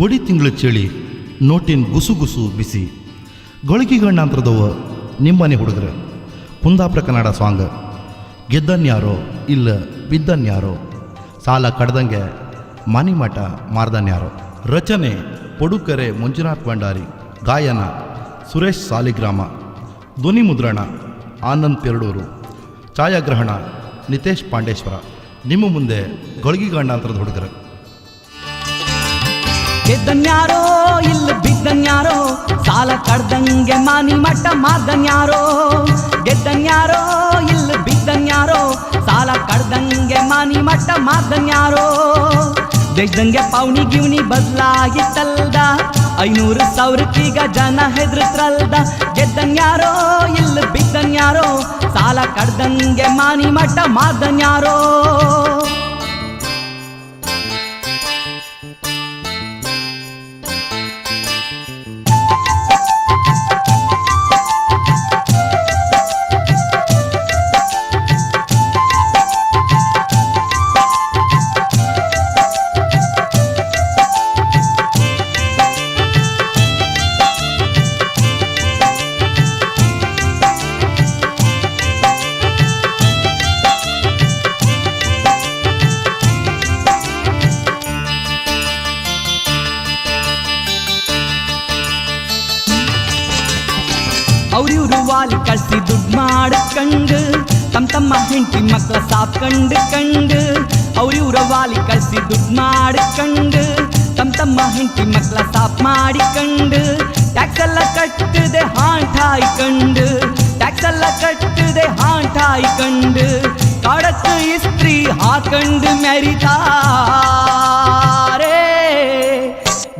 ಗೋಡಿ ತಿಂಗಳು ಚಳಿ ನೋಟಿನ ಗುಸು ಬಿಸಿ ಗಳಿಗೆಗಣ್ಣಾಂತರದವ ನಿಮ್ಮನೆ ಹುಡುಗರು ಕುಂದಾಪುರ ಕನ್ನಡ ಸಾಂಗ್ ಗೆದ್ದನ್ಯಾರೋ ಇಲ್ಲ ಬಿದ್ದನ್ಯಾರೋ ಸಾಲ ಕಡ್ದಂಗೆ ಮನಿಮಠ ಮಾರ್ದನ್ಯಾರೋ ರಚನೆ ಪಡುಕರೆ ಮಂಜುನಾಥ್ ಭಂಡಾರಿ ಗಾಯನ ಸುರೇಶ್ ಸಾಲಿಗ್ರಾಮ ಧ್ವನಿ ಮುದ್ರಣ ಆನಂದ್ ಪೆರಡೂರು ಛಾಯಾಗ್ರಹಣ ನಿತೇಶ್ ಪಾಂಡೇಶ್ವರ ನಿಮ್ಮ ಮುಂದೆ ಗಳಿಗೆಗಣ್ಣಾಂತರದ ಹುಡುಗರು ಗೆದ್ದನ್ಯಾರೋ ಇಲ್ಲ ಬಿದ್ದನ್ಯಾರೋ ಸಾಲ ಕಡ್ದಂಗೆ ಮಾನಿ ಮಟ್ಟ ಮಾರ್ದನ್ಯಾರೋ ಗೆದ್ದನ್ಯಾರೋ ಇಲ್ಲ ಬಿದ್ದನ್ಯಾರೋ ಸಾಲ ಕಡ್ದಂಗೆ ಮಾನಿ ಮಟ್ಟ ಮಾರ್ದನ್ಯಾರೋ ದೇಶದಂಗೆ ಪೌನಿ ಗಿವ್ನಿ ಬದಲಾಗಿತ್ತಲ್ದ 500,000 ಜನ ಹೆದ್ರತ್ರಲ್ದ ಗೆದ್ದನ್ಯಾರೋ ಇಲ್ಲ ಬಿದ್ದನ್ಯಾರೋ ಸಾಲ ಕಡ್ದಂಗೆ ಮಾನಿ ಮಟ್ಟ ಮಾರ್ದನ್ಯಾರೋ ಅವ್ರಿವ್ರು ವಾಲಿ ಕಳ್ಸಿ ದುಡ್ಡು ಮಾಡ್ಕಂಡು ತಮ್ಮ ಹೆಂಡತಿ ಮಕ್ಳ ಸಾಪ್ಕಂಡು ಅವ್ರಿವ್ರ ವಾಲಿ ಕಳ್ಸಿ ದುಡ್ಡು ಮಾಡ್ಕಂಡು ತಮ್ಮ ಹೆಂಡತಿ ಮಕ್ಳ ಸಾಪ್ ಮಾಡಿಕಂಡು ಟ್ಯಾಕ್ಸ್ ಎಲ್ಲ ಕಟ್ಟದೆ ಹಾಂಟಾಯ್ಕಂಡು ಟ್ಯಾಕ್ಸ್ ಎಲ್ಲ ಕಟ್ಟದೆ ಹಾಂಟಾಯ್ಕಂಡು ಕಾಡಕ್ಕೆ ಇಸ್ತ್ರಿ ಹಾಕಂಡು ಮೆರಿತಾರೆ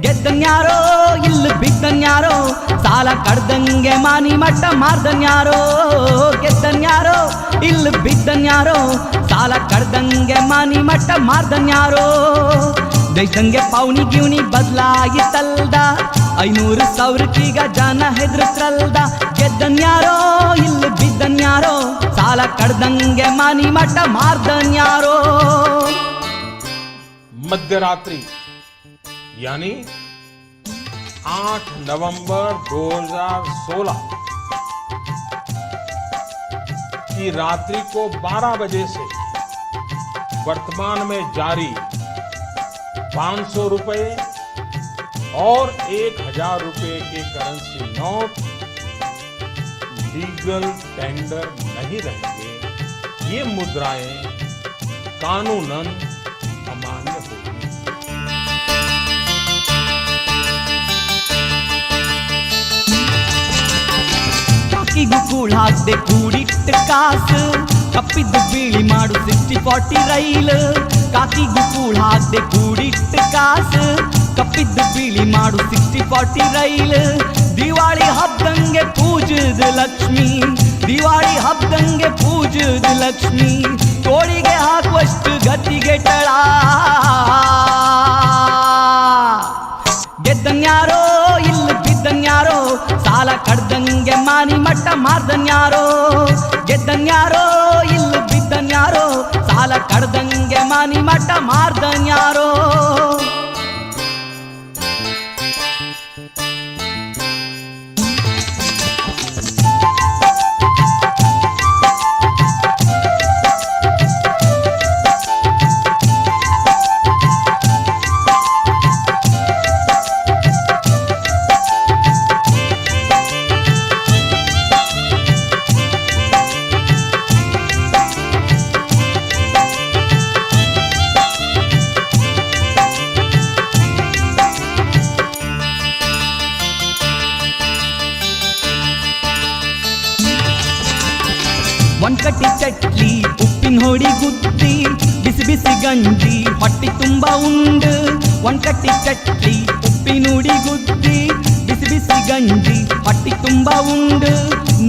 ಗೆದ್ದನ್ಯಾರೋ ಇಲ್ಲ ಬಿದ್ದನ್ಯಾರೋ ಸಾಲ ಕಡ್ದಂಗೆ ಮಾನಿ ಮಟ್ಟ ಮಾರ್ದನ್ಯಾರೋ ಗೆದ್ದನ್ಯಾರೋ ಇಲ್ಲ ಬಿದ್ದನ್ಯಾರೋ ಸಾಲ ಕಡ್ದಂಗೆ ಮಾನಿ ಮಟ್ಟ ಮಾರ್ದನ್ಯಾರೋ ದೇಶದಂಗೆ ಪೌನಿ ಗಿವ್ನಿ ಬದಲಾಗಿತ್ತಲ್ದ 500,000 ಜನ ಹೆದ್ರತ್ರಲ್ದ ಗೆದ್ದನ್ಯಾರೋ ಇಲ್ಲ ಬಿದ್ದನ್ಯಾರೋ ಸಾಲ ಕಡ್ದಂಗೆ ಮಾನಿ ಮಟ್ಟ ಮಾರ್ದನ್ಯಾರೋ मध्यरात्रि यानी 8 नवंबर 2016 की रात्रि को 12 बजे से वर्तमान में जारी 500 रुपए और 1000 रुपए के करेंसी नोट लीगल टेंडर नहीं रहेंगे। ये मुद्राएं कानूनन अमान्य होगी। ಕಾಕಿಗೂ ಕೂಳ್ ಹಾಕ್ದೆ ಕೂಡಿಟ್ಟ ಕಾಸು ಕಪ್ಪಿದ್ದು ಬೀಳಿ ಮಾಡು 60-40 ರೈಲು ಕಾಕಿಗೂ ಕೂಳ್ ಹಾಕ್ದೆ ಕೂಡಿಟ್ಟ ಕಾಸು ಕಪ್ಪಿದ್ದು ಬೀಳಿ ಮಾಡು 60-40 ರೈಲು ದಿವಾಳಿ ಹಬ್ಬದಂಗೆ ಪೂಜದ ಲಕ್ಷ್ಮಿ ದಿವಾಳಿ ಹಬ್ಬದಂಗೆ ಪೂಜದ ಲಕ್ಷ್ಮಿ ಕೋಳಿಗೆ ಹಾಕುವಷ್ಟು ಗತಿಗೆ ಟಳ ಗೆದ್ದನ್ಯಾರೋ ಇಲ್ಲ ಬಿದ್ದನ್ಯಾರೋ ಸಾಲ ಕಡ್ದಂಗೆ ಮಾನಿ ಮಟ್ಟ ಮಾರ್ದನ್ಯಾರೋ ಗೆದ್ದನ್ಯಾರೋ ಇಲ್ಲ ಬಿದ್ದನ್ಯಾರೋ ಸಾಲ ಕಡ್ದಂಗೆ ಮಾನಿ ಮಟ್ಟ ಮಾರ್ದನ್ಯಾರೋ ಒಂದ್ಕಟ್ಟಿ ಚಟ್ಲಿ ಉಪ್ಪಿನ ಹೊಡಿ ಗುದ್ದಿ ಬಿಸಿ ಬಿಸಿ ಗಂಜಿ ಹೊಟ್ಟಿ ತುಂಬ ಉಂಡು ಒಂದ್ಕಟ್ಟಿ ಚಟ್ಲಿ ಉಪ್ಪಿನ ಹುಡಿ ಗುದ್ದಿ ಬಿಸಿ ಬಿಸಿ ಗಂಜಿ ಹೊಟ್ಟಿ ತುಂಬ ಉಂಡು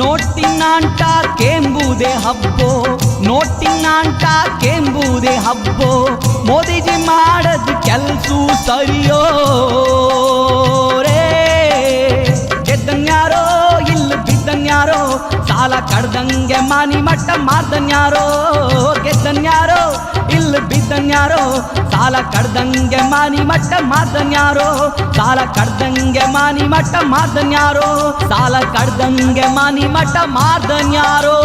ನೋಟಿನಾಂಟ ಕೆಂಬುದೇ ಹಬ್ಬೋ ನೋಟಿನಾಂಟ ಕೆಂಬುದೇ ಹಬ್ಬೋ ಮೋದಿಜಿ ಮಾಡದ್ ಕೆಲ್ಸು ಸರಿಯೋ ರೇ ಗೆದ್ದನ್ಯಾರೋ ಇಲ್ಲ ಬಿದ್ದನ್ಯಾರೋ ಸಾಲ ಕಡ್ದಂಗೆ ಮಾನಿ ಮಟ್ಟ ಮಾರ್ದನ್ಯಾರೋ ಗೆದ್ದನ್ಯಾರೋ ಇಲ್ಲ ಬಿದ್ದನ್ಯಾರೋ ಸಾಲ ಕಡ್ದಂಗೆ ಮಾನಿ ಮಟ್ಟ ಮಾರ್ದನ್ಯಾರೋ ಸಾಲ ಕಡ್ದಂಗೆ ಮಾನಿ ಮಟ್ಟ ಮಾರ್ದನ್ಯಾರೋ ಸಾಲ ಕಡ್ದಂಗೆ ಮಾನಿ ಮಟ್ಟ ಮಾರ್ದನ್ಯಾರೋ